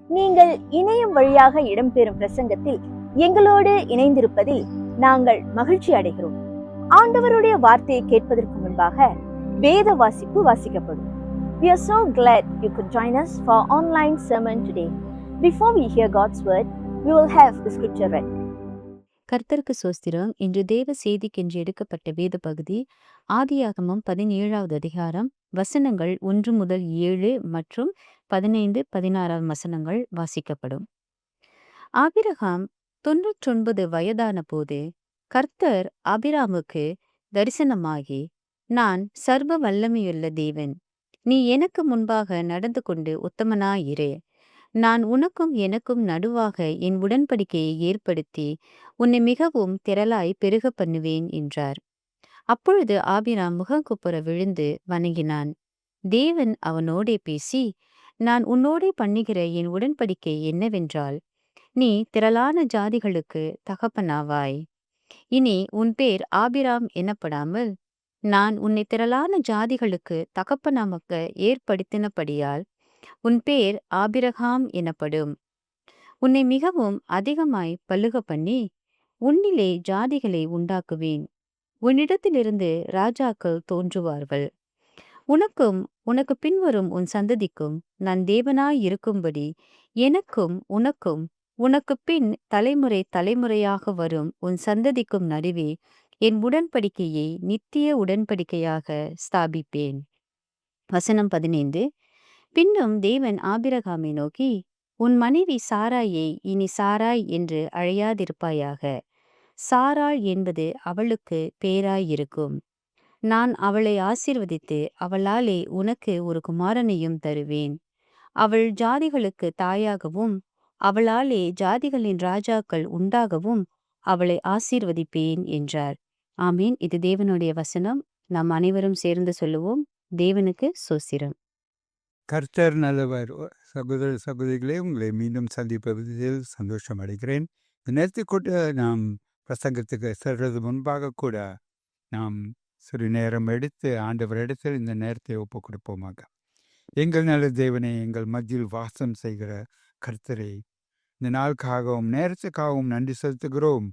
நீங்கள் இணையம் வழியாக இடம்பெறும் பிரசங்கத்தில் எங்களோடு இணைந்திருப்பதில் நாங்கள் மகிழ்ச்சி அடைகிறோம். ஆண்டவருடைய வார்த்தையை கேட்பதற்கு முன்பாக வேத வாசிப்பு வாசிக்கப்படும். We are so glad you could join us for online sermon today. Before we hear God's word, we will have the scripture read. கர்த்தருக்கு சோஸ்திரம். இன்று தேவ செய்திக்கென்று எடுக்கப்பட்ட வேத பகுதி ஆதியாகமம் 17வது அதிகாரம் வசனங்கள் 1 முதல் 7 மற்றும் 15, 16 வசனங்கள் வாசிக்கப்படும். ஆபிரகாம் 99 வயதான போது கர்த்தர் ஆபிராமுக்கு தரிசனமாகி, நான் சர்வ வல்லமையுள்ள தேவன், நீ எனக்கு முன்பாக நடந்து கொண்டு உத்தமனாயிரு. நான் உனக்கும் எனக்கும் நடுவாக என் உடன்படிக்கையை ஏற்படுத்தி உன்னை மிகவும் திரளாய் பெருக பண்ணுவேன் என்றார். அப்பொழுது ஆபிராம் முகங்குப்புற விழுந்து வணங்கினான். தேவன் அவனோடே பேசி, நான் உன்னோடே பண்ணுகிற என் உடன்படிக்கை என்னவென்றால், நீ திரளான ஜாதிகளுக்கு தகப்பனாவாய். இனி உன் பேர் ஆபிராம் எனப்படாமல், நான் உன்னை திரளான ஜாதிகளுக்கு தகப்பனாமக்க ஏற்படுத்தினபடியால் உன் பேர் ஆபிரகாம் எனப்படும். உன்னை மிகவும் அதிகமாய் பல்லுக பண்ணி உன்னிலே ஜாதிகளை உண்டாக்குவேன். உன்னிடத்திலிருந்து ராஜாக்கள் தோன்றுவார்கள். உனக்கும் உனக்கு பின்வரும் உன் சந்ததிக்கும் நான் தேவனாய் இருக்கும்படி எனக்கும் உனக்கும் உனக்கு பின் தலைமுறை தலைமுறையாக வரும் உன் சந்ததிக்கும் நடுவே என் உடன்படிக்கையை நித்திய உடன்படிக்கையாக ஸ்தாபிப்பேன். வசனம் 15. பின்னும் தேவன் ஆபிரகாமை நோக்கி, உன் மனைவி சாராயை இனி சாராய் என்று அழையாதிருப்பாயாக. சாராள் என்பது அவளுக்கு பேராயிருக்கும். நான் அவளை ஆசீர்வதித்து அவளாலே உனக்கு ஒரு குமாரனையும் தருவேன். அவள் ஜாதிகளுக்கு தாயாகவும் அவளாலே ஜாதிகளின் ராஜாக்கள் உண்டாகவும் அவளை ஆசீர்வதிப்பேன் என்றார். ஆமீன். இது தேவனுடைய வசனம். நாம் அனைவரும் சேர்ந்து சொல்லுவோம். தேவனுக்கு சோஸ்திரம். கர்த்தர் நல்லவர். சகோதர சகோதரிகளே, உங்களை மீண்டும் சந்திப்பதில் சந்தோஷம் அடைகிறேன். இந்த நேரத்தை கூட நாம் பிரசங்கத்துக்கு செல்றது முன்பாக கூட நாம் சிறு நேரம் எடுத்து ஆண்டவரிடத்தில் இந்த நேரத்தை ஒப்பு கொடுப்போமாக. எங்கள் நல்ல தேவனை, எங்கள் மத்தியில் வாசம் செய்கிற கர்த்தரை, இந்த நாளுக்காகவும் நேரத்துக்காகவும் நன்றி செலுத்துகிறோம்.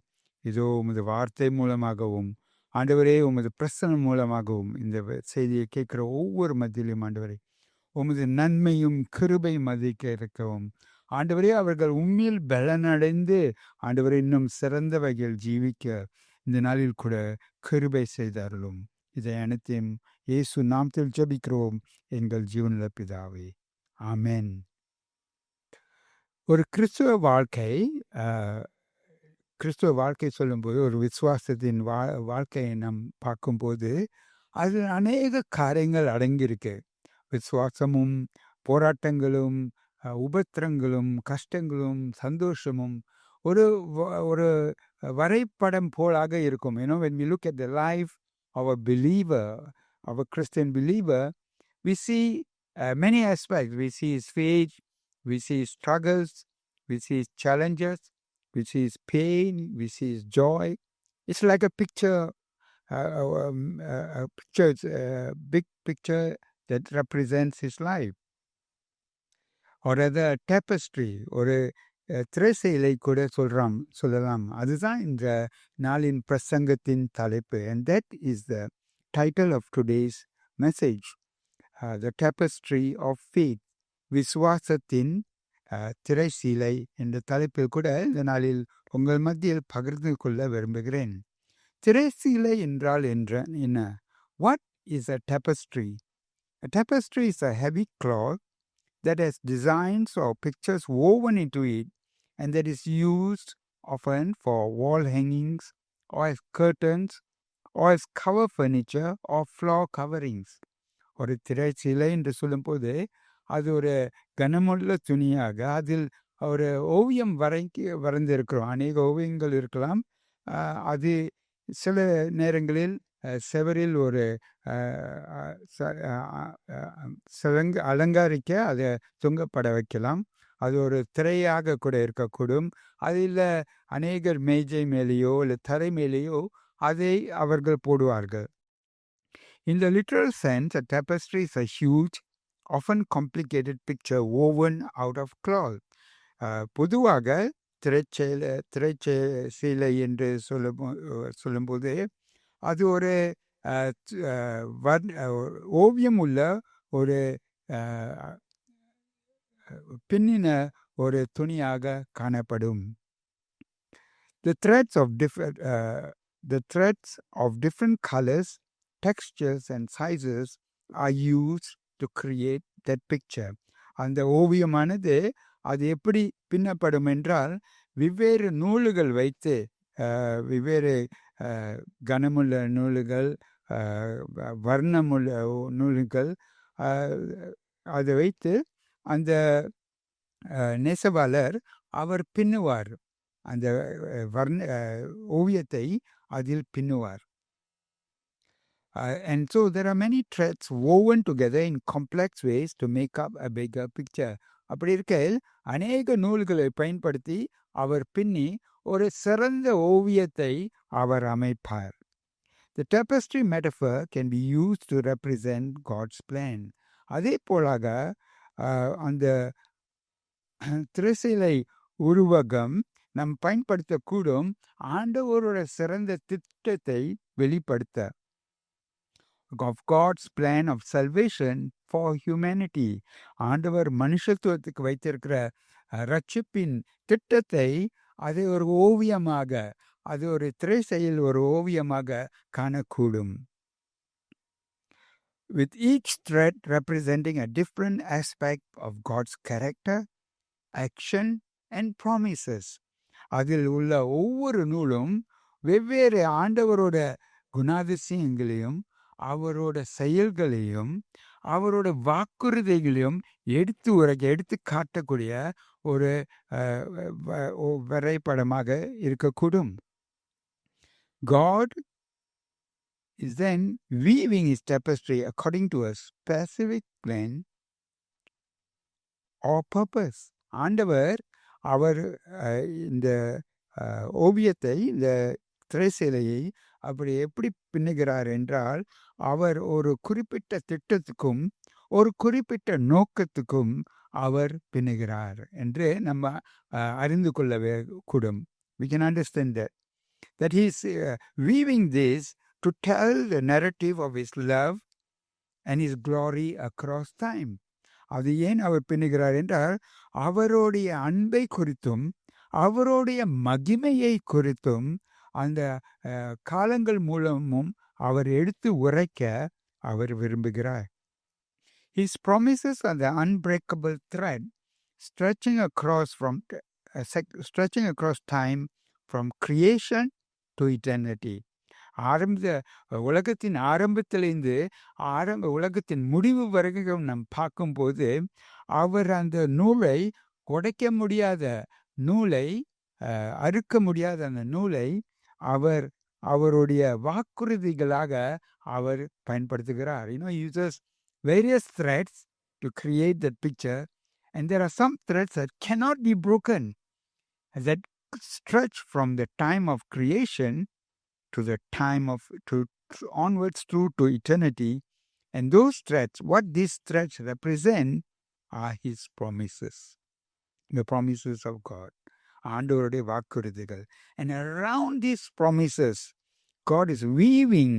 இதோ உமது வார்த்தை மூலமாகவும் ஆண்டவரே உமது பிரசனம் மூலமாகவும் இந்த செய்தியை கேட்கிற ஒவ்வொரு மத்தியிலும் ஆண்டவரை உமது நன்மையும் கிருபை மதிக்க இருக்கவும் ஆண்டவரே, அவர்கள் உண்மையில் பலனடைந்து ஆண்டவரை இன்னும் சிறந்த வகையில் ஜீவிக்க இந்த நாளில் கூட கிருபை செய்தார்களும். இதை அனைத்தையும் இயேசு நாமத்தில் ஜெபிக்கிறோம் எங்கள் ஜீவனுள்ள பிதாவே, ஆமென். ஒரு கிறிஸ்துவ வாழ்க்கை சொல்லும்போது, ஒரு விசுவாசத்தின் வாழ்க்கையை நாம் பார்க்கும்போது அது அநேக காரியங்கள் அடங்கியிருக்கு. விசுவாசமும் போராட்டங்களும் உபத்திரங்களும் கஷ்டங்களும் சந்தோஷமும் ஒரு ஒரு வரைபடம் போலாக இருக்கும். when we look at the life of a believer, of a Christian believer, we see many aspects. We see his faith, we see his struggles, we see his challenges, we see his pain, we see his joy. It's like a picture, big picture that represents his life. Or rather tapestry, ஒரு திரைசீலை கூட சொல்லலாம். அதுதான் இந்த நாளின் பிரசங்கத்தின் தலைப்பு. And that is the title of today's message, the tapestry of faith. விசுவாசத்தின் திரைசீலை என்ற தலைப்பில் கூட இந்த நாளில் உங்கள் மத்தியில் பகிர்ந்து கொள்ள விரும்புகிறேன். திரைசீலை என்றால் என்ன? What is a tapestry? A tapestry is a heavy cloth that has designs or pictures woven into it, and that is used often for wall hangings or as curtains or as cover furniture or floor coverings. ஒரு திரைச்சீலை என்று சொல்லும்போது அது ஒரு கனமுள்ள துணியாக அதில் ஒரு ஓவியம் வரைந்திருக்கிறோம். அநேக ஓவியங்கள் இருக்கலாம். அது சில நேரங்களில் செவரில் ஒரு அலங்கரிக்க அதை தொங்கப்பட வைக்கலாம். அது ஒரு திரையாக கூட இருக்கக்கூடும். அதில் அநேகர் மேஜை மேலேயோ இல்லை தரை மேலேயோ அதை அவர்கள் போடுவார்கள். In the literal sense, a tapestry is a huge, often complicated picture woven out of cloth. பொதுவாக திரைச்சீலை என்று சொல்லும்போது அது ஒரு ஓவியம் உள்ள ஒரு பின்னின ஒரு துணியாக காணப்படும். The threads of different colors, textures and sizes are used to create that picture. அந்த ஓவியமானது அது எப்படி பின்னப்படும் என்றால் வெவ்வேறு நூல்கள் வைத்து வெவ்வேறு கனமுள்ள நூல்கள் வர்ணமுள்ள நூல்கள் அதை வைத்து அந்த நெசவாளர் அவர் பின்னுவார். அந்த ஓவியத்தை அதில் பின்னுவார். And so there are many threads woven together in complex ways to make up a bigger picture. அப்படி இருக்கையில் அநேக நூல்களை பயன்படுத்தி அவர் பின்னி ஒரு சிறந்த ஓவியத்தை அவர் அமைப்பார். The tapestry metaphor can be used to represent God's plan. அதே போலாக அந்த திரைசீலை உருவகம் நாம் பயன்படுத்தக்கூடும் ஆண்டவரோட சிறந்த திட்டத்தை வெளிப்படுத்த. Of God's plan of salvation for humanity. ஆண்டவர் மனுஷத்துவத்துக்கு வைத்திருக்கிற ரட்சிப்பின் திட்டத்தை அதை ஒரு ஓவியமாக அது ஒரு திரைசையில் ஒரு ஓவியமாக காணக்கூடும். With each thread representing a different aspect of God's character, action and promises. அதில் உள்ள ஒவ்வொரு நூலும் வெவ்வேறு ஆண்டவரோட குணாதிசயங்களையும் அவரோட செயல்களையும் அவரோட வாக்குறுதிகளையும் எடுத்து காட்டக்கூடிய ஒரு வரைபடமாக இருக்கக்கூடும். God is then weaving his tapestry according to a specific plan or purpose. ஆண்டவர் அவர் இந்த ஓவியத்தை இந்த திரைசீலையை அப்படி எப்படி பின்னுகிறார் என்றால் அவர் ஒரு குறிப்பிட்ட திட்டத்துக்கும் ஒரு குறிப்பிட்ட நோக்கத்துக்கும் அவர் பின்னுகிறார் என்று நம்ம அறிந்து கொள்ள கூடும். We can understand that he is weaving this to tell the narrative of his love and his glory across time. அது ஏன் அவர் பின்னுகிறார் என்றால் அவருடைய அன்பை குறித்தும் அவருடைய மகிமையை குறித்தும் அந்த காலங்கள் மூலமும் அவர் எடுத்து உரைக்க அவர் விரும்புகிறார். His promises are the unbreakable thread stretching across time from creation to eternity. உலகத்தின் ஆரம்பத்திலிருந்து உலகத்தின் முடிவு வரைக்கும் நாம் பார்க்கும்போது அவர் அந்த நூலை உடைக்க முடியாத நூலை அறுக்க முடியாத அந்த நூலை அவர் அவருடைய வாக்குறுதிகளாக அவர் பயன்படுத்துகிறார். He uses various threads to create that picture, and there are some threads that cannot be broken, that stretch from the time of creation to the time of onwards through to eternity. And those threads, what these threads represent are his promises, the promises of God. ஆண்டவருடைய வாக்குறுதிகள். And around these promises, God is weaving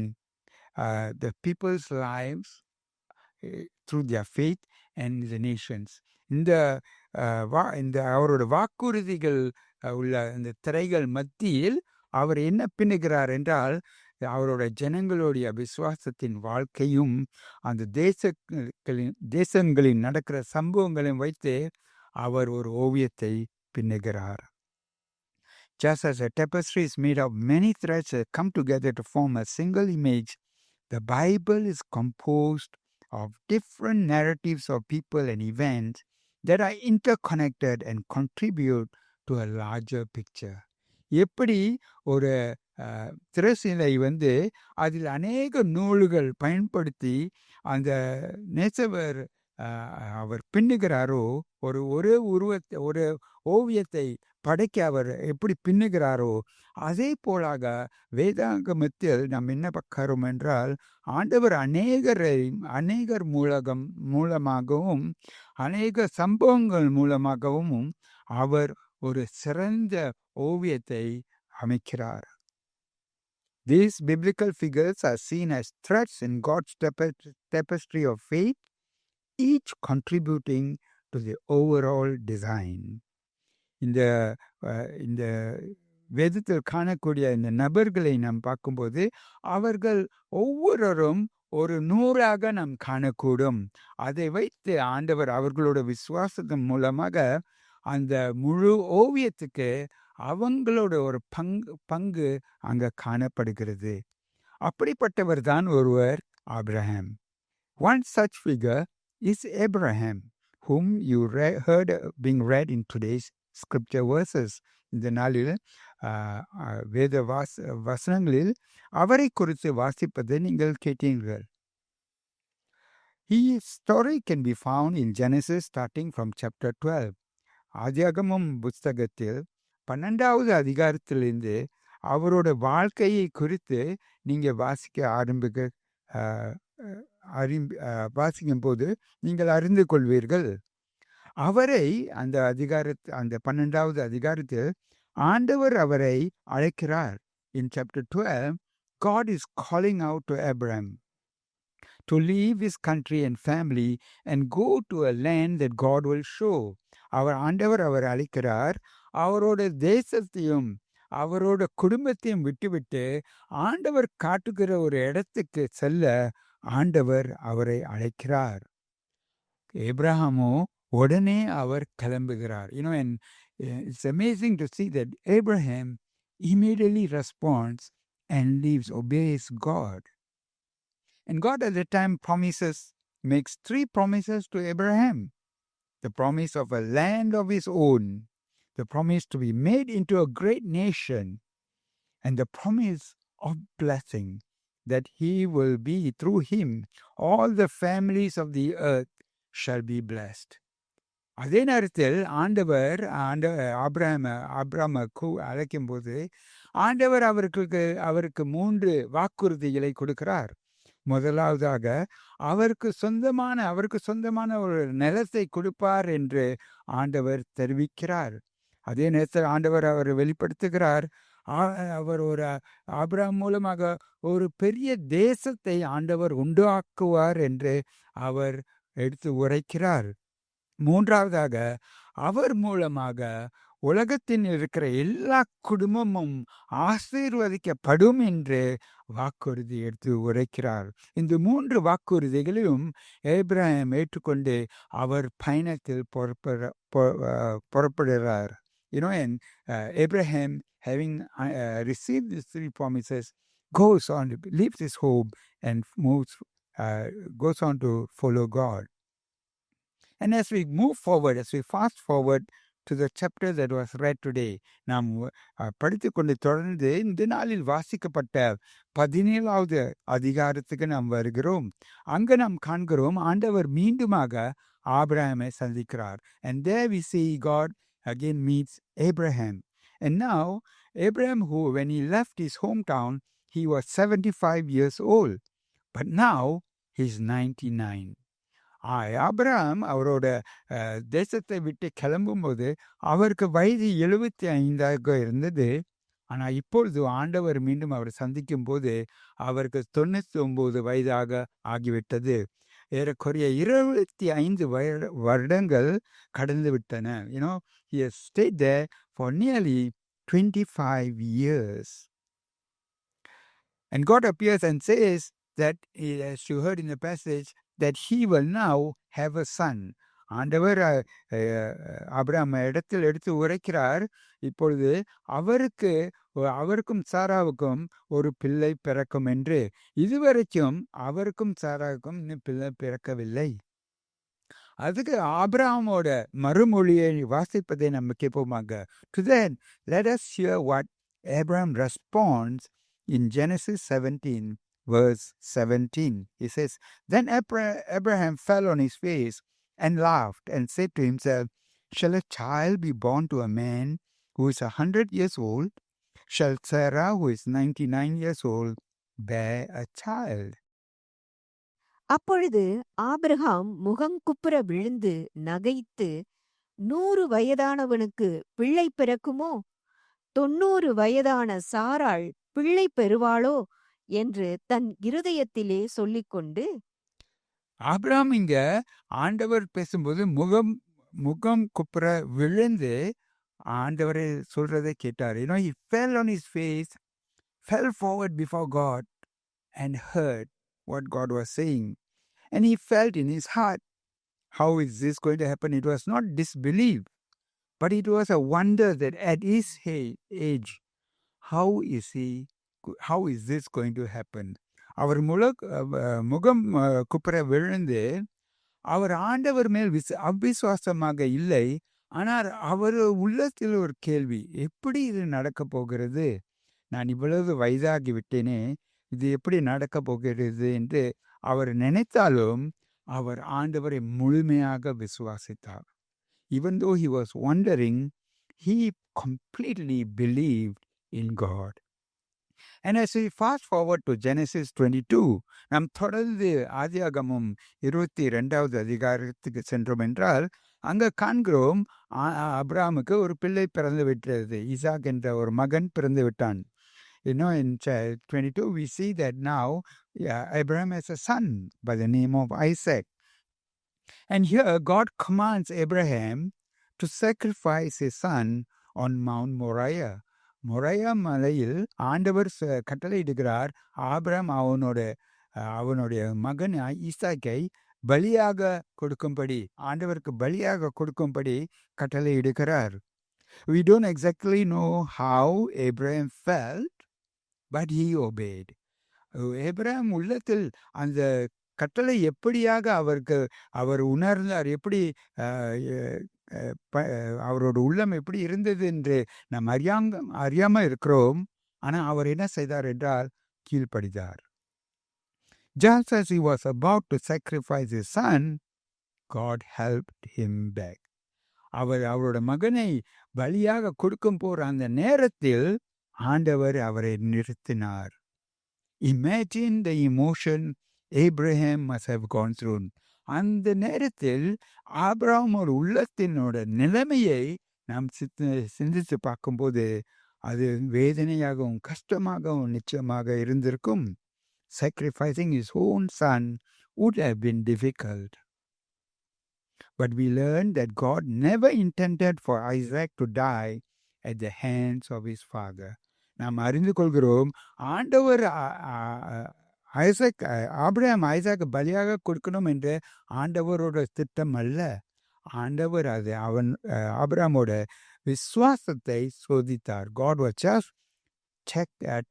the people's lives through their faith and the nations. இந்த அவரோட வாக்குறுதிகள் உள்ள இந்த திரைகள் மத்தியில் அவர் என்ன பின்னுகிறார் என்றால் அவரோட ஜனங்களுடைய விசுவாசத்தின் வாழ்க்கையும் அந்த தேசங்களின் நடக்கிற சம்பவங்களையும் வைத்து அவர் ஒரு ஓவியத்தை பின்னுகிறார். Just as a tapestry is made of many threads that come together to form a single image, the Bible is composed of different narratives of people and events that are interconnected and contribute to a larger picture. எப்படி ஒரு திரைசீலை அதில் அநேக நூல்கள் பயன்படுத்தி அந்த நெசவர் அவர் பின்னுகிறாரோ, ஒரு உருவத்தை ஒரு ஓவியத்தை படைக்க அவர் எப்படி பின்னுகிறாரோ, அதே போலாக வேதாகமத்தில் நாம் என்ன பார்க்கிறோம் என்றால், ஆண்டவர் அநேகர் மூலமாகவும், அநேக சம்பவங்கள் மூலமாகவும் அவர் ஒரு சிறந்த ஓவியத்தை அமைக்கிறார். These biblical figures are seen as threads in God's tapestry of faith, each contributing to the overall design. இந்த வேதத்தில் காணக்கூடிய இந்த நபர்களை நாம் பார்க்கும்போது, அவர்கள் ஒவ்வொருவரும் ஒரு நூறாக நாம் காணக்கூடும். அதை வைத்து ஆண்டவர் அவர்களோட விசுவாசத்தின் மூலமாக அந்த முழு ஓவியத்துக்கு அவங்களோட ஒரு பங்கு அங்க காணப்படுகிறது. அப்படிப்பட்டவர் தான் ஒருவர் Abraham. One such figure is Abraham, whom you heard being read in today's scripture verses. இந்த நாளில் வேத வசனங்களில் அவரை குறித்து வாசிப்பதை நீங்கள் கேட்டீர்கள். His story can be found in Genesis starting from chapter 12. ஆதியாகமம் புஸ்தகத்தில் 12வது அதிகாரத்திலிருந்து அவரோட வாழ்க்கையை குறித்து நீங்கள் வாசிக்கும் போது நீங்கள் அறிந்து கொள்வீர்கள். அவரை அந்த 12வது அதிகாரத்தில் ஆண்டவர் அவரை அழைக்கிறார். In chapter 12, God is calling out to Abraham to leave his country and family and go to a land that God will show. ஆண்டவர் அவர் அழைக்கிறார். அவரோட தேசத்தையும் அவரோட குடும்பத்தையும் விட்டுவிட்டு ஆண்டவர் காட்டுகிற ஒரு இடத்துக்கு செல்ல ஆண்டவர் அவரை அழைக்கிறார். ஏப்ரஹாமோ உடனே அவர் கிளம்புகிறார். And it's amazing to see that Abraham immediately responds and obeys God. And God at the time makes 3 promises to Abraham. The promise of a land of his own, the promise to be made into a great nation, and the promise of blessing, that he will be, through him, all the families of the earth shall be blessed. அதே நேரத்தில் ஆண்டவர் ஆபிரகாமுக்கு அழைக்கும் போது ஆண்டவர் அவருக்கு 3 வாக்குறுதிகளை கொடுக்கிறார். முதலாவதாக அவருக்கு சொந்தமான ஒரு நிலத்தை கொடுப்பார் என்று ஆண்டவர் தெரிவிக்கிறார். அதே நேரத்தில் ஆண்டவர் அவர் வெளிப்படுத்துகிறார். அவர் ஒரு ஆபிரகாம் மூலமாக ஒரு பெரிய தேசத்தை ஆண்டவர் உண்டாக்குவார் என்று அவர் எடுத்து உரைக்கிறார். மூன்றாவதாக அவர் மூலமாக உலகத்தில் இருக்கிற எல்லா குடும்பமும் ஆசீர்வதிக்கப்படும் என்று வாக்குறுதி எடுத்து உரைக்கிறார். இந்த 3 வாக்குறுதிகளையும் ஏப்ரஹாம் ஏற்றுக்கொண்டு அவர் பயணத்தில் புறப்படுகிறார். And Abraham, having received these 3 promises, goes on, leaves his home and goes on to follow God. And as we move forward, as we fast forward to the chapter that was read today, நாம் படித்துக்கொண்டு தொடர்ந்து இந்த நாளில் வாசிக்கப்பட்ட 17வது அதிகாரத்துக்கு நாம் வருகிறோம். அங்கு நாம் காண்கிறோம் ஆண்டவர் மீண்டுமாக ஆபிரகாமை சந்திக்கிறார். And there we see God again meets Abraham. And now Abraham, who when he left his hometown, he was 75 years old. But now he's 99. Abraham அவரோட தேசத்தை விட்டு கிளம்பும்போது அவருக்கு வயது 75 இருந்தது. ஆனால் இப்பொழுது ஆண்டவர் மீண்டும் அவர் சந்திக்கும் போது அவருக்கு 99 வயதாக ஆகிவிட்டது. ஏறக்குறைய 25 வருடங்கள் கடந்து விட்டன. He has stayed there for nearly 25 years. And God appears and says that, as you heard in the passage, that he will now have a son. ஆண்டவர் ஆபிரகாம் இடத்தில் எடுத்து உரைக்கிறார். இப்பொழுது அவருக்கும் சாராவுக்கும் ஒரு பிள்ளை பிறக்கும் என்று. இதுவரைக்கும் அவருக்கும் சாராவுக்கும் இன்னும் பிள்ளை பிறக்கவில்லை. அதுக்கு ஆபிரகாமோட மறுமொழியை வாசிப்பதை நம்ம கேட்போமாக. To then, let us hear what Abraham responds in Genesis 17, verse 17. He says, Then Abraham fell on his face and laughed and said to himself, "Shall a child be born to a man who is 100 years old? Shall Sarah, who is 99 years old, bear a child?" அப்பொழுது Abraham முகங்குப்புற விழுந்து நகைத்து, 100 வயதானவனுக்கு பிள்ளை பிறக்குமோ? 90 வயதான சாராள் பிள்ளை பெறுவாளோ என்று தன் இருதயத்திலே சொல்லிக்கொண்டு, ஆபிரகாம் இங்க ஆண்டவர் பேசும்போது முகம் குப்புற விழுந்து ஆண்டவரை சொல்றதை கேட்டார். he fell on his face, fell forward before God and heard what God was saying. And he felt in his heart, how is this going to happen? It was not disbelief, but it was a wonder that at his age, how is this going to happen? அவர் முகம் குப்புற விழுந்து அவர் ஆண்டவர் மேல் அவிசுவாசமாக இல்லை. ஆனால் அவர் உள்ளத்தில் ஒரு கேள்வி, எப்படி இது நடக்க போகிறது? நான் இவ்வளவு வயதாகி விட்டேனே, இது எப்படி நடக்க போகிறது என்று அவர் நினைத்தாலும் அவர் ஆண்டவரை முழுமையாக விசுவாசித்தார். Even though he was wondering, he completely believed in God. And as we fast forward to Genesis 22, நாம் தொடர்ந்து ஆதியாகமம் 22வது அதிகாரத்துக்கு சென்றோம் என்றால், அங்க காண்கிறோம் ஆபிரகாமுக்கு ஒரு பிள்ளை பிறந்து விட்டது. ஈசாக் என்ற ஒரு மகன் பிறந்து விட்டான். In 22, we see that now Abraham has a son by the name of Isaac. And here God commands Abraham to sacrifice his son on Mount Moriah. மொரையா மலையில் ஆண்டவர் கட்டளையிடுகிறார், ஆபிரகாம் அவனுடைய மகன் ஈசாக்கை பலியாக கொடுக்கும்படி, ஆண்டவருக்கு பலியாக கொடுக்கும்படி கட்டளையிடுகிறார். We don't exactly know how Abraham felt, but he obeyed. Abraham உள்ளத்தில் அந்த கட்டளை எப்படியாக அவர் உணர்ந்தார், எப்படி அவரோட உள்ளம் எப்படி இருந்தது என்று நாம் அறியாம இருக்கிறோம். ஆனால் அவர் என்ன செய்தார் என்றால் கீழ்ப்படிந்தார். Just as he was about to sacrifice his son, God helped him back. அவரோட மகனை பலியாக கொடுக்கும் போற அந்த நேரத்தில் ஆண்டவர் அவரை நிறுத்தினார். Imagine the emotion Abraham must have gone through. அந்த நேரத்தில் ஆபிரகாமோட உள்ளத்தினோட நிலைமையை நாம் சிந்தித்து பார்க்கும்போது அது வேதனையாகவும் கஷ்டமாகவும் நிச்சயமாக இருந்திருக்கும். Sacrificing his own son would have been difficult. But we learned that God never intended for Isaac to die at the hands of his father. நாம் அறிந்து கொள்கிறோம், ஆண்டவர் ஆபிரகாம் ஐசாக்கு பலியாக கொடுக்கணும் என்று ஆண்டவரோட திட்டம் அல்ல. ஆண்டவர் அது ஆபிரகாமோட விசுவாசத்தை சோதித்தார். God was just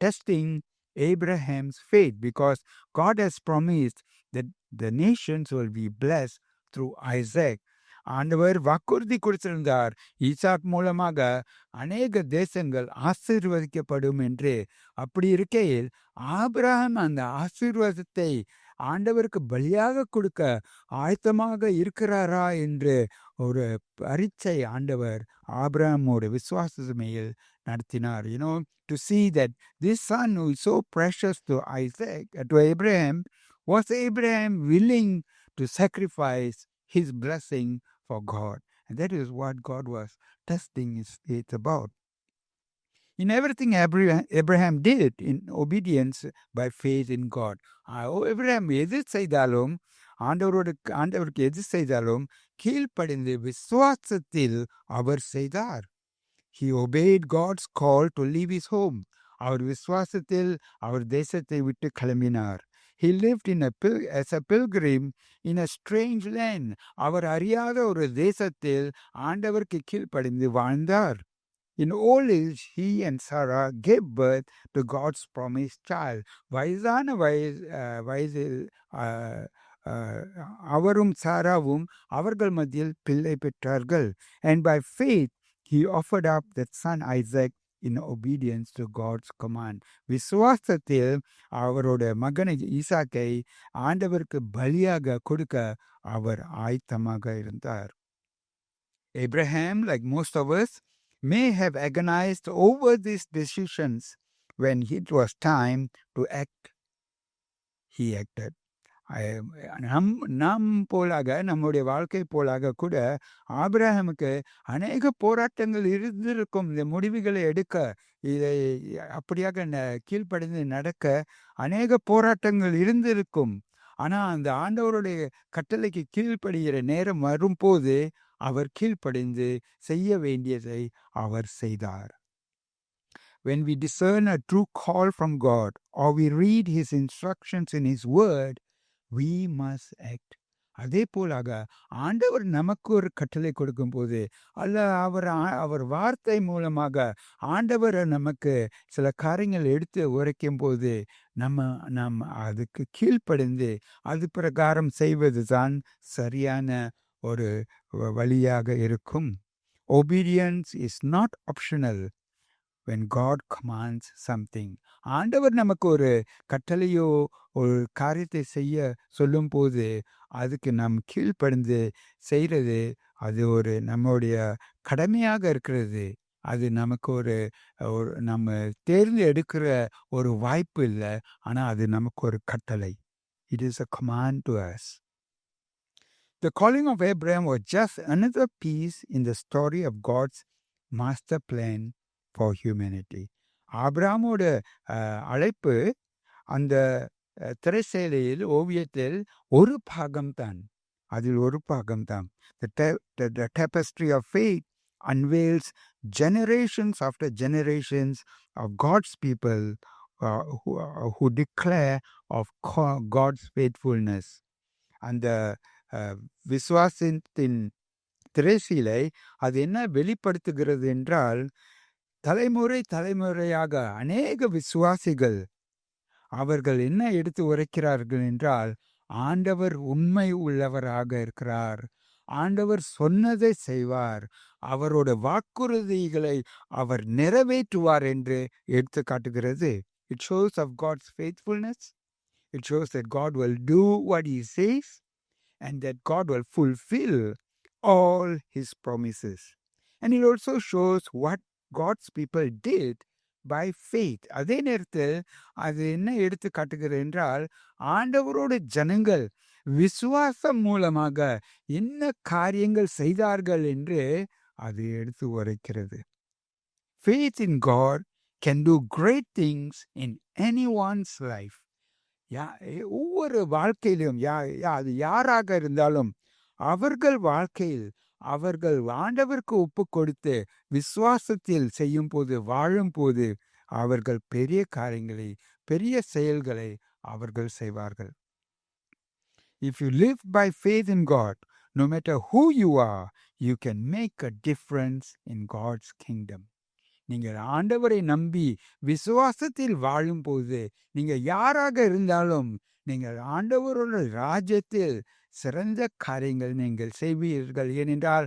testing Abraham's faith, because God has promised that the nations will be blessed through Isaac. ஆண்டவர் வாக்குறுதி கொடுத்திருந்தார், ஈசாக் மூலமாக அநேக தேசங்கள் ஆசீர்வதிக்கப்படும் என்று. அப்படி இருக்கையில் ஆபிரகாம் அந்த ஆசீர்வாதத்தை ஆண்டவருக்கு பலியாக கொடுக்க ஆயத்தமாக இருக்கிறாரா என்று ஒரு பரீட்சை ஆண்டவர் ஆபிரகாமோட விசுவாசமையில் நடத்தினார். To see that this son who is so precious to Abraham, was Abraham willing to sacrifice his blessing for God? And that is what God was testing his faith about. In everything Abraham did in obedience by faith in God. Abraham எது செய்தாலும், ஆண்டவருக்கு எது செய்தாலும் கீழ்ப்படிந்து விசுவாசத்தில் அவர் செய்தார். He obeyed God's call to leave his home. அவர் விசுவாசத்தில் அவர் தேசத்தை விட்டு கிளம்பினார். He lived as a pilgrim in a strange land. அவர் அறியாத ஒரு தேசத்தில் ஆண்டவருக்கு கீழ்ப்படிந்து வாழ்ந்தார். In old age, he and Sarah gave birth to God's promised child. வயதான வயதில் அவரும் சாராவும் அவர்கள் மத்தியில் பிள்ளை பெற்றார்கள். And by faith, he offered up that son Isaac in obedience to God's command. விசுவாசத்தில் அவரோட மகனை ஈசாக்கை ஆண்டவருக்கு பலியாக கொடுக்க அவர் ஆயத்தமாக இருந்தார். Abraham, like most of us, may have agonized over these decisions. When it was time to act, he acted. நம் போலாக, நம்முடைய வாழ்க்கை போலாக கூட ஆபிரகாமுக்கு அநேக போராட்டங்கள் இருந்திருக்கும். இந்த முடிவுகளை எடுக்க, இதை அப்படியாக கீழ்ப்படிந்து நடக்க அநேக போராட்டங்கள் இருந்திருக்கும். ஆனால் அந்த ஆண்டவருடைய கட்டளைக்கு கீழ்ப்படுகிற நேரம் வரும்போது அவர் கீழ்ப்படிந்து செய்ய வேண்டியதை அவர் செய்தார். When we discern a true call from God or we read his instructions in his word, we must act. அதே போலாக ஆண்டவர் நமக்கு ஒரு கட்டளை கொடுக்கும் போது, அல்ல அவர் வார்த்தை மூலமாக ஆண்டவர் நமக்கு சில காரியங்கள் எடுத்து உரைக்கும் போது நம்ம அதுக்கு கீழ்ப்படிந்து அது பிரகாரம் செய்வது தான் சரியான ஒரு வழியாக இருக்கும். Obedience is not optional when God commands something. ஆண்டவர் நமக்கு ஒரு கட்டளையோ ஒரு காரியத்தை செய்ய சொல்லும் போது அதுக்கு நாம் கீழ்ப்படிந்து செய்கிறது அது ஒரு நம்முடைய கடமையாக இருக்கிறது. அது நமக்கு ஒரு நம்ம தேர்ந்து எடுக்கிற ஒரு வாய்ப்பு இல்லை, ஆனால் அது நமக்கு ஒரு கட்டளை. It is a command to us. The calling of Abraham was just another piece in the story of God's master plan for humanity. ஆபிரகாமோட அழைப்பு அந்த திரைச்சேலையில் ஓவியத்தில் ஒரு பாகம்தான், அதில் ஒரு பாகம்தான். The tapestry of faith unveils generations after generations of God's people who declare of God's faithfulness. அந்த விசுவாசத்தின் திரைச்சீலை அது என்ன வெளிப்படுத்துகிறது என்றால், தலைமுறையாக அநேக விசுவாசிகள் அவர்கள் என்ன எடுத்து உரைக்கிறார்கள் என்றால், ஆண்டவர் உண்மை உள்ளவராக இருக்கிறார், ஆண்டவர் சொன்னதை செய்வார், அவரோட வாக்குறுதிகளை அவர் நிறைவேற்றுவார் என்று எடுத்து காட்டுகிறது. It shows of God's faithfulness. It shows that God will do what he says and that God will fulfill all his promises. And it also shows what God's people did by faith. அதே நேரத்தில் அது என்ன எடுத்து காட்டுகிறது என்றால், ஆண்டவரோட ஜனங்கள் விசுவாசம் மூலமாக என்ன காரியங்கள் செய்தார்கள் என்று அது எடுத்து உரைக்கிறது. Faith in God can do great things in anyone's life. ஒவ்வொரு வாழ்க்கையிலும் அது யாராக இருந்தாலும் அவர்கள் வாழ்க்கையில் அவர்கள் ஆண்டவருக்கு ஒப்பு கொடுத்து விசுவாசத்தில் செய்யும் போது வாழும் போது அவர்கள் பெரிய காரியங்களை பெரிய செயல்களை அவர்கள் செய்வார்கள். If you live by faith in God, no matter who you are, you can make a difference in God's kingdom. நீங்கள் ஆண்டவரை நம்பி விசுவாசத்தில் வாழும் போது நீங்கள் யாராக இருந்தாலும் நீங்கள் ஆண்டவரோட ராஜ்யத்தில் சிறந்த காரியங்கள் நீங்கள் செய்வீர்கள். ஏனென்றால்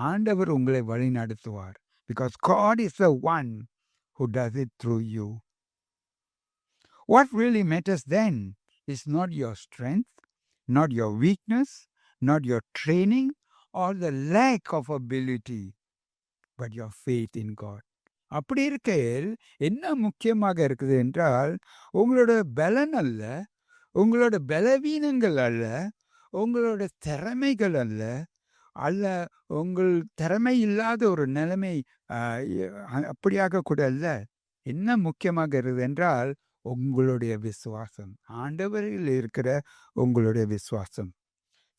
ஆண்டவர் உங்களை வழி நடத்துவார். Because God is the one who does it through you. What really matters then is not your strength, not your weakness, not your training or the lack of ability, but your faith in God. அப்படி இருக்கையில் என்ன முக்கியமாக இருக்குது என்றால், உங்களோட பலன் அல்ல, உங்களோட பலவீனங்கள் அல்ல, உங்களோட திறமைகள் அல்ல உங்கள் திறமை இல்லாத ஒரு நிலைமை அப்படியாக கூட அல்ல. என்ன முக்கியமாக இருக்குது என்றால் உங்களுடைய விசுவாசம், ஆண்டவரில் இருக்கிற உங்களுடைய விசுவாசம்.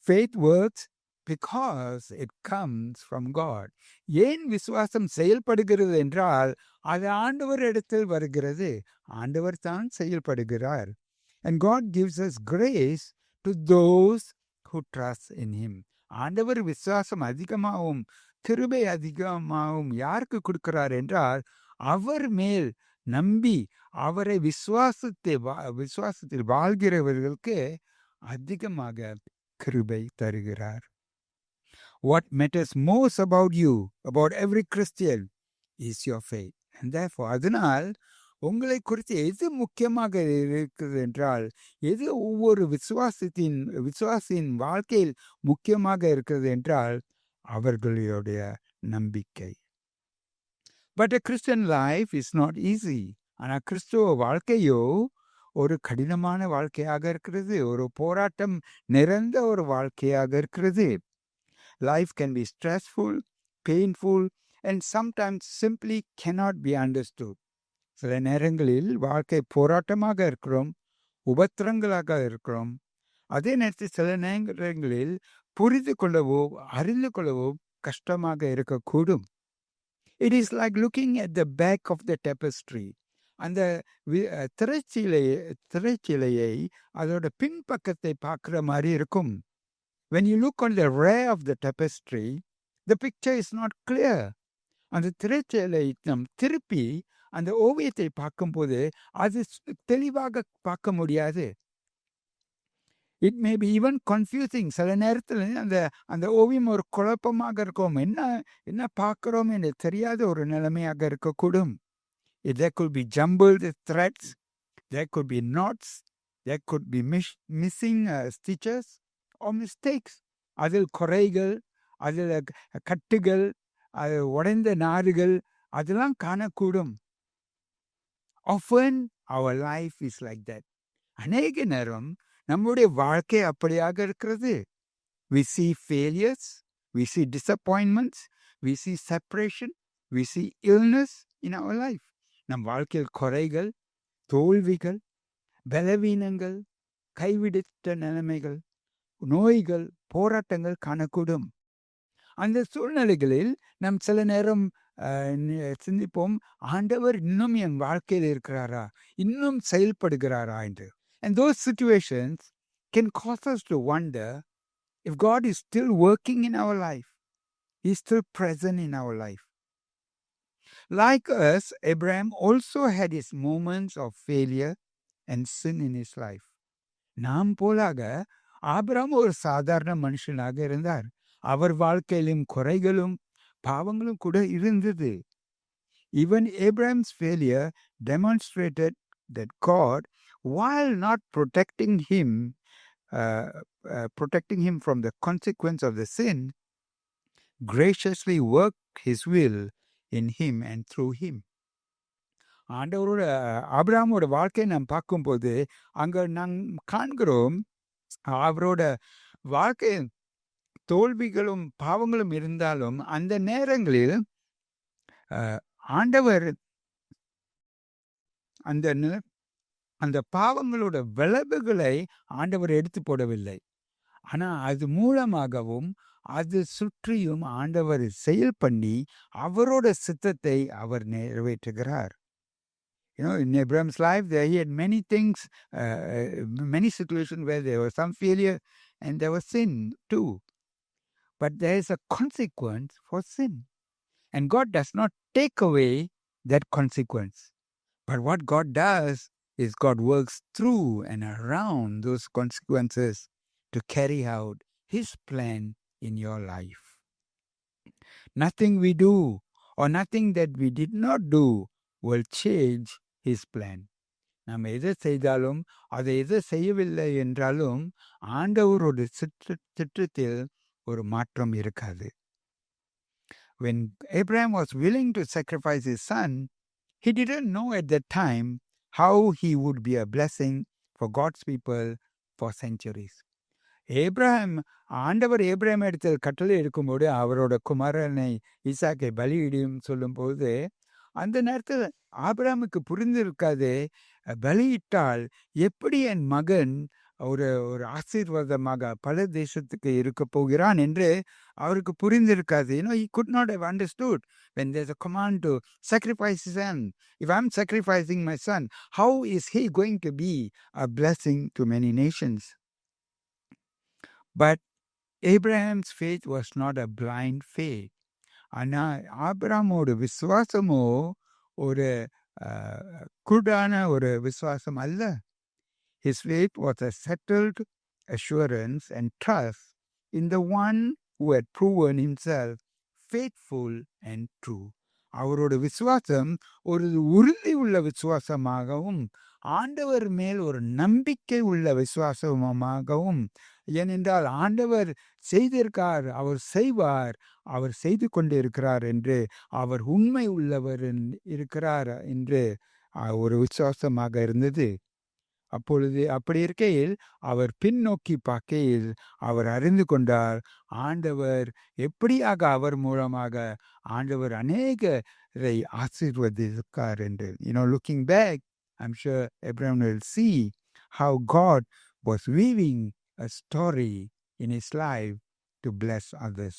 Faith works because it comes from God. ஏன் விசுவாசம் செயல்படுகிறது என்றால் அது ஆண்டவர் இடத்தில் வருகிறது, ஆண்டவர் தான் செயல்படுகிறார். And God gives us grace to those who trust in him. ஆண்டவர் விசுவாசம் அதிகமாகவும் கிருபை அதிகமாகவும் யாருக்கு கொடுக்கிறார் என்றால் அவர் மேல் நம்பி அவரை விசுவாசத்தில் வாழ்கிறவர்களுக்கு அதிகமாக கிருபை தருகிறார். What matters most about you, about every Christian, is your faith. And therefore, அதனால் உங்களை குறித்து எது முக்கியமாக இருக்குது என்றால், எது ஒவ்வொரு விசுவாசியின் வாழ்க்கையில் முக்கியமாக இருக்கிறது என்றால், அவர்களுடைய நம்பிக்கை. But a Christian life is not easy. ஆனால் கிறிஸ்துவ வாழ்க்கையோ ஒரு கடினமான வாழ்க்கையாக இருக்கிறது. ஒரு போராட்டம் நிறைந்த ஒரு வாழ்க்கையாக இருக்கிறது. Life can be stressful, painful, and sometimes simply cannot be understood. சில நேரங்களில் வாழ்க்கை போராட்டமாக இருக்கிறோம், உபத்திரங்களாக இருக்கிறோம். அதே நேரத்தில் சில நேரங்களில் புரிந்து கொள்ளவோ அறிந்து கொள்ளவோ கஷ்டமாக இருக்கக்கூடும். It is like looking at the back of the tapestry. அந்த திரைச்சீலையை அதோட பின்பக்கத்தை பார்க்குற மாதிரி இருக்கும். When you look on the rear of the tapestry, the picture is not clear. அந்த திரைச்சீலை நம் திருப்பி அந்த ஓவியத்தை பார்க்கும்போது அது தெளிவாக பார்க்க முடியாது. It may be even confusing. சில நேரத்தில் அந்த ஓவியம் ஒரு குழப்பமாக இருக்கும். என்ன பார்க்குறோம் என்று தெரியாத ஒரு நிலைமையாக இருக்கக்கூடும். There could be jumbled threads, there could be knots, there could be missing stitches or mistakes. அதில் குறைகள், அதில் கட்டுகள், அது உடைந்த நாறுகள் அதெல்லாம் காணக்கூடும். Often our life is like that. அநேக நேரம் நம்முடைய வாழ்க்கை அப்படியாக இருக்கிறது. We see failures, we see disappointments, we see separation, we see illness in our life. நம் வாழ்க்கையில் குறைகள், தோல்விகள், பலவீனங்கள், கைவிடுத்த நிலைமைகள், நோய்கள், போராட்டங்கள் காணக்கூடும். அந்த சூழ்நிலைகளில் நம் சில நேரம் சிந்திப்போம், ஆண்டவர் இன்னும் என் வாழ்க்கையில் இருக்கிறாரா, இன்னும் செயல்படுகிறாரா என்று. And those situations can cause us to wonder if God is still working in our life. He is still present in our life. Like us, Abraham also had his moments of failure and sin in his life. நாம் போலாக Abraham ஒரு சாதாரண மனுஷனாக இருந்தார். அவர் வாழ்க்கையிலும் குறைகளும் பாவங்களும் கூட இருந்தது. Even Abraham's failure demonstrated that God, while not protecting him from the consequence of the sin, graciously worked his will in him and through him. ஆண்டவரோட ஆபிரகாமோட வாழ்க்கையை நாம் பார்க்கும்போது அங்கே நாம் காண்கிறோம், அவரோட வாழ்க்கை தோல்விகளும் பாவங்களும் இருந்தாலும் அந்த நேரங்களில் ஆண்டவர் அந்த பாவங்களோட விளைவுகளை ஆண்டவர் எடுத்து போடவில்லை. ஆனால் அது மூலமாகவும் அது சுற்றியும் ஆண்டவர் செயல் பண்ணி அவரோட சித்தத்தை அவர் நிறைவேற்றுகிறார். You know, in Abraham's life, he had many things, many situations where there was some failure and there was sin too. But there is a consequence for sin. And God does not take away that consequence. But what God does is God works through and around those consequences to carry out His plan in your life. Nothing we do or nothing that we did not do will change His plan. நாம் எதை செய்தாலும் அதை எதை செய்யவில்லை என்றாலும் ஆண்டவரோட திட்டத்தில் ஒரு மாற்றம் இருக்காது. When Abraham was willing to sacrifice his son, he didn't know at that time how he would be a blessing for God's people for centuries. ஆண்டவர் ஏப்ரஹாம் இடத்தில் கட்டளை எடுக்கும்போது அவரோட குமாரனை ஈசாக்கை பலியிடும் சொல்லும்போது அந்த நேரத்தில் ஆபிரகாமுக்கு புரிந்திருக்காது, பலியிட்டால் எப்படி என் மகன் ஒரு ஆசீர்வாதமாக பல தேசத்துக்கு இருக்க போகிறான் என்று அவருக்கு புரிந்திருக்காது. He could not have understood when there's a command to sacrifice his son. If I'm sacrificing my son, how is he going to be a blessing to many nations? But Abraham's faith was not a blind faith. ஆனால் ஆபிரகாமோட விசுவாசமோ ஒரு குருடான ஒரு விசுவாசம் அல்ல. His faith was a settled assurance and trust in the one who had proven himself faithful and true. அவரோட விசுவாசம் ஒரு உறுதி உள்ள விசுவாசமாகவும், ஆண்டவர் மேல் ஒரு நம்பிக்கை உள்ள விசுவாசமாகவும், ஏனென்றால் ஆண்டவர் செய்திருக்கார், அவர் செய்வார், அவர் செய்து கொண்டிருக்கிறார் என்று, அவர் உண்மை உள்ளவர் இருக்கிறார் என்று ஒரு விசுவாசமாக இருந்தது. அப்பொழுது அப்படி இருக்கையில் அவர் பின்னோக்கி பார்க்கையில் அவர் அறிந்து கொண்டார், ஆண்டவர் எப்படியாக அவர் மூலமாக ஆண்டவர் அநேகரை ஆசீர்வதித்தார் என்று. Looking back, I'm sure Abraham will see how God was weaving a story in his life to bless others.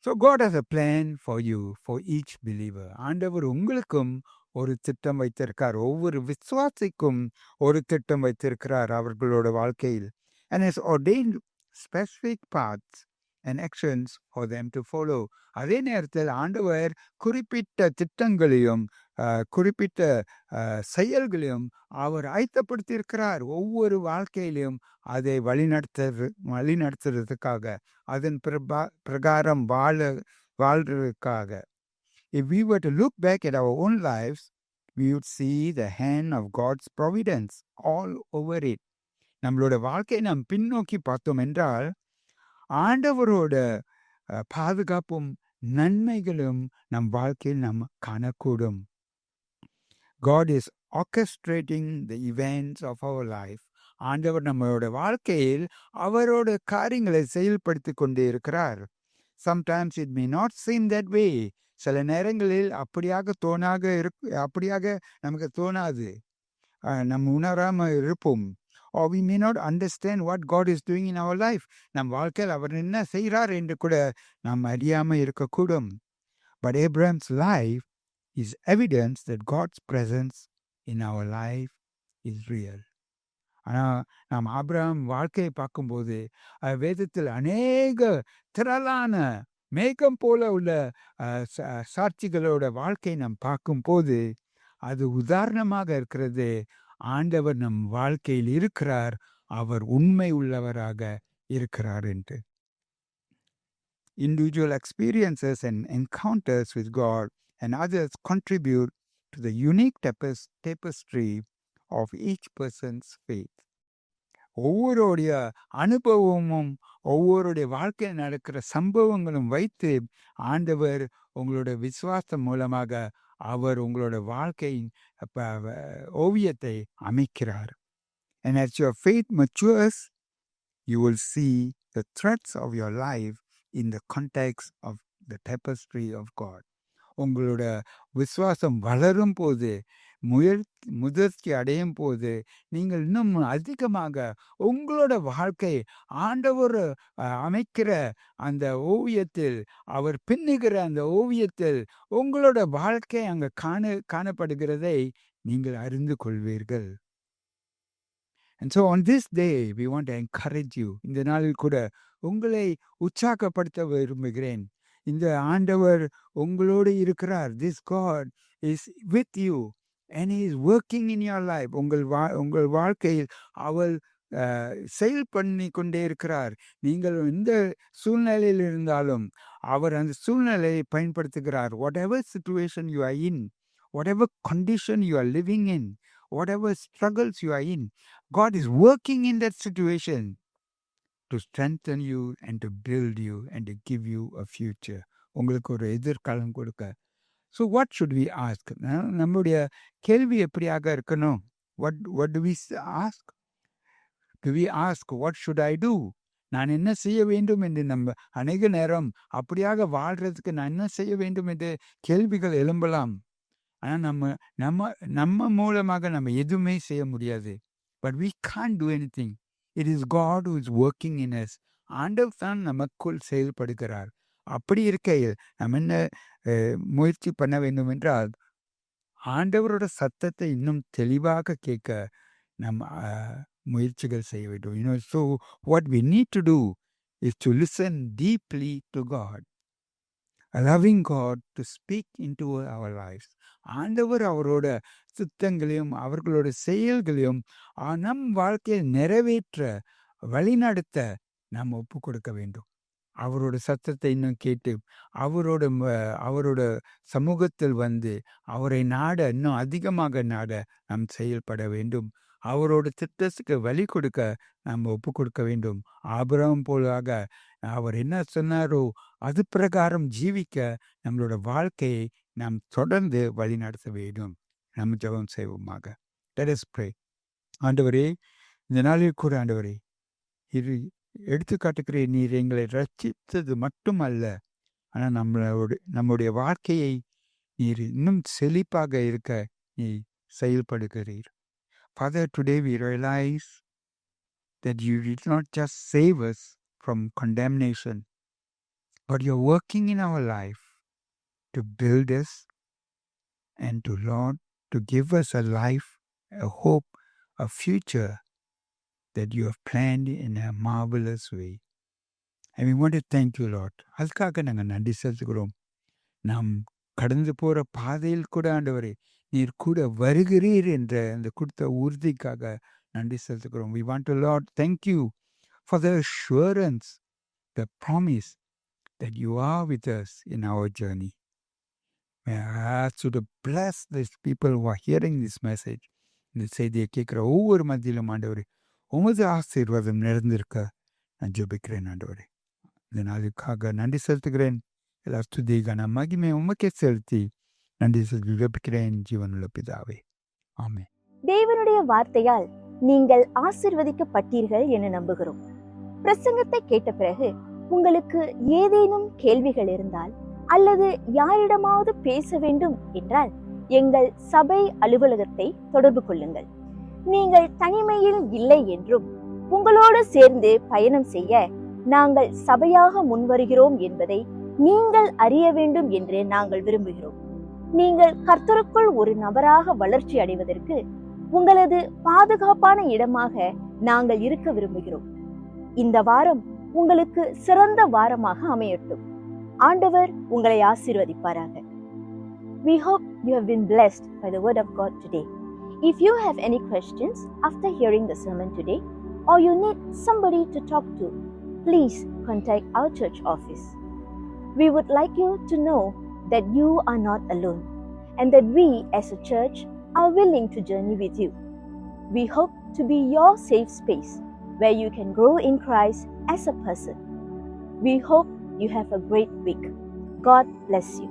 So God has a plan for you, for each believer. ஆண்டவர் உங்களுக்கும் ஒரு திட்டம் வைத்திருக்கார், ஒவ்வொரு விசுவாசிக்கும் ஒரு திட்டம் வைத்திருக்கிறார் அவர்களோட வாழ்க்கையில். And has ordained specific paths and actions for them to follow. அதே நேரத்தில் ஆண்டவர் குறிப்பிட்ட திட்டங்களையும் குறிப்பிட்ட செயல்களையும் அவர் ஆயத்தப்படுத்தியிருக்கிறார், ஒவ்வொரு வாழ்க்கையிலும் அதை வழிநடத்துறதுக்காக, அதன் பிரகாரம் வாழ்றதுக்காக. If we were to look back at our own lives, we would see the hand of God's providence all over it. நம்மளோட வாழ்க்கையை நாம் பின்னோக்கி பார்த்தோம் என்றால், ஆண்டவரோட பாதுகாப்பும் நன்மைகளும் நம் வாழ்க்கையில் நாம் காணக்கூடும். God is orchestrating the events of our life. ஆண்டவர் நம்மளோட வாழ்க்கையில் அவரோட காரியங்களை செயல்படுத்தி கொண்டே இருக்கிறார். Sometimes it may not seem that way. சில நேரங்களில் அப்படியாக நமக்கு தோணாது, நம்ம உணராம இருப்போம். Or we may not understand what God is doing in our life. நம் வாழ்க்கையில் அவர் என்ன செய்கிறார் என்று கூட நாம் அறியாம இருக்கக்கூடும். But Abraham's life is evidence that God's presence in our life is real. ஆனால் நாம் ஆபிரகாம் வாழ்க்கையை பார்க்கும்போது வேதத்தில் அநேக திரளான மேகம் போல உள்ள சாட்சிகளோட வாழ்க்கை நாம் பார்க்கும்போது அது உதாரணமாக இருக்கிறது. ஆண்டவர் நம் வாழ்க்கையில் இருக்கிறார், அவர் உண்மை உள்ளவராக இருக்கிறார் என்று. Individual experiences and encounters with God and others contribute to the unique tapestry of each person's faith. ஒவ்வொருடைய அனுபவமும் ஒவ்வொருடைய வாழ்க்கையில் நடக்கிற சம்பவங்களும் வைத்து ஆண்டவர் உங்களோட விசுவாசம் மூலமாக அவர் உங்களோட வாழ்க்கையின் ஓவியத்தை அமைக்கிறார். And as your faith matures, you will see the threads of your life in the context of the tapestry of God. உங்களோட விசுவாசம் வளரும் போது, முதிர்ச்சி அடையும் போது, நீங்கள் இன்னும் அதிகமாக உங்களோட வாழ்க்கை ஆண்டவர் அமைக்கிற அந்த ஓவியத்தில், அவர் பின்னுகிற அந்த ஓவியத்தில் உங்களோட வாழ்க்கை அங்கே காணப்படுகிறதை நீங்கள் அறிந்து கொள்வீர்கள். And so on this day, we want to encourage you. இந்த நாளில் கூட உங்களை உற்சாகப்படுத்த விரும்புகிறேன். இந்த ஆண்டவர் உங்களோடு இருக்கிறார். This God is with you and he is working in your life. உங்கள் வாழ்க்கையில் அவர் செயல் பண்ணி கொண்டே இருக்கிறார். நீங்கள் எந்த சூழ்நிலையில் இருந்தாலும் அவர் அந்த சூழ்நிலையை பயன்படுத்துகிறார். Whatever situation you are in, whatever condition you are living in, whatever struggles you are in, God is working in that situation to strengthen you and to build you and to give you a future. உங்களுக்கு ஒரு எதிர்காலம் கொடுக்க. So what should we ask? நம்முடைய கேள்வி எப்படியாக இருக்கணும்? What do we ask? Do we ask, what should I do? நான் என்ன செய்ய வேண்டும் என்று நம்ம அநேக நேரம் அப்படியாக வாழ்றதுக்கு நான் என்ன செய்ய வேண்டும் என்று கேள்விகள் எழும்பலாம். ஆனால் நம்ம மூலமாக நம்ம எதுவுமே செய்ய முடியாது. But we can't do anything. It is God who is working in us. ஆண்டவர் தான் நமக்குள் செயல்படுகிறார். அப்படி இருக்கையில் நம்ம என்ன முயற்சி பண்ண வேண்டும் என்றால், ஆண்டவரோட சத்தத்தை இன்னும் தெளிவாக கேட்க நம்ம முயற்சிகள் செய்ய வேண்டும். So what we need to do is to listen deeply to God, allowing God to speak into our lives. ஆண்டவர் அவரோட சித்தங்களையும் அவர்களோட செயல்களையும் நம் வாழ்க்கையை நிறைவேற்ற வழிநடத்த நாம் ஒப்பு கொடுக்க வேண்டும். அவரோட சத்தத்தை இன்னும் கேட்டு அவரோட அவரோட சமூகத்தில் வந்து அவரை நாட இன்னும் அதிகமாக நாட நாம் செயல்பட வேண்டும். அவரோட திட்டத்துக்கு வழி கொடுக்க நாம் ஒப்பு கொடுக்க வேண்டும். ஆபிரகாம் போலாக அவர் என்ன சொன்னாரோ அது பிரகாரம் ஜீவிக்க நம்மளோட வாழ்க்கையை நாம் தொடர்ந்து வழி நடத்த வேண்டும். நாம் ஜெபம் செய்வோமாக. Let us pray. ஆண்டவரே, இந்த நாளில் கூட ஆண்டவரே, இது எடுத்துக்காட்டுக்கிறே நீர் எங்களை ரட்சித்தது மட்டுமல்ல, ஆனால் நம்முடைய வாழ்க்கையை நீர் இன்னும் செழிப்பாக இருக்க நீ செயல்படுகிறீர். Father, today we realize that you did not just save us from condemnation, but you're working in our life to build us and to, Lord, to give us a life, a hope, a future that you have planned in a marvelous way. And we want to thank you, Lord. அதுக்காக நாங்கள் நன்றி செலுத்துகிறோம். நாம் கடந்து போகிற பாதையில் கூட ஆண்டவரே நீர் கூட வருகிறீர் என்ற அந்த கொடுத்த உறுதிக்காக நன்றி செலுத்துகிறோம். We want to, Lord, thank you for the assurance, the promise that you are with us in our journey. May I ask you to bless these people who are hearing this message. இந்த செய்தியை கேட்குற ஒவ்வொரு மத்தியிலும் ஆண்டவரே உமது ஆசீர்வாதம் நிறைந்திருக்க நான் ஜெபிக்கிறேன் ஆண்டவரே. இந்த நாளுக்காக நன்றி செலுத்துகிறேன். எல்லா ஸ்துதி கன மகிமை உமக்கே செலுத்தி நன்றி செலுத்தி ஜெபிக்கிறேன் ஜீவனுள்ள பிதாவே. ஆமென். தேவனுடைய வார்த்தையால் நீங்கள் ஆசீர்வதிக்கப்பட்டீர்கள் என நம்புகிறோம். பிரசங்கத்தை கேட்ட பிறகு உங்களுக்கு ஏதேனும் கேள்விகள் இருந்தால் அல்லது யாரிடமாவது பேச வேண்டும் என்றால் எங்கள் சபை அலுவலகத்தை தொடர்பு கொள்ளுங்கள். நீங்கள் தனிமையில் இல்லை என்றும் உங்களோடு சேர்ந்து பயணம் செய்ய நாங்கள் சபையாக முன்வருகிறோம் என்பதை நீங்கள் அறிய வேண்டும் என்று நாங்கள் விரும்புகிறோம். நீங்கள் கர்த்தருக்குள் ஒரு நபராக வளர்ச்சி அடைவதற்கு உங்களது பாதுகாப்பான இடமாக நாங்கள் இருக்க விரும்புகிறோம். இந்த வாரம் உங்களுக்கு சிறந்த வாரமாக அமையட்டும். ஆண்டவர் உங்களை ஆசீர்வதிப்பாராக. We hope you have been blessed by the word of God today. If you have any questions after hearing the sermon today, or you need somebody to talk to, please contact our church office. We would like you to know that you are not alone and that we as a church are willing to journey with you. We hope to be your safe space where you can grow in Christ as a person. We hope you have a great week. God bless you.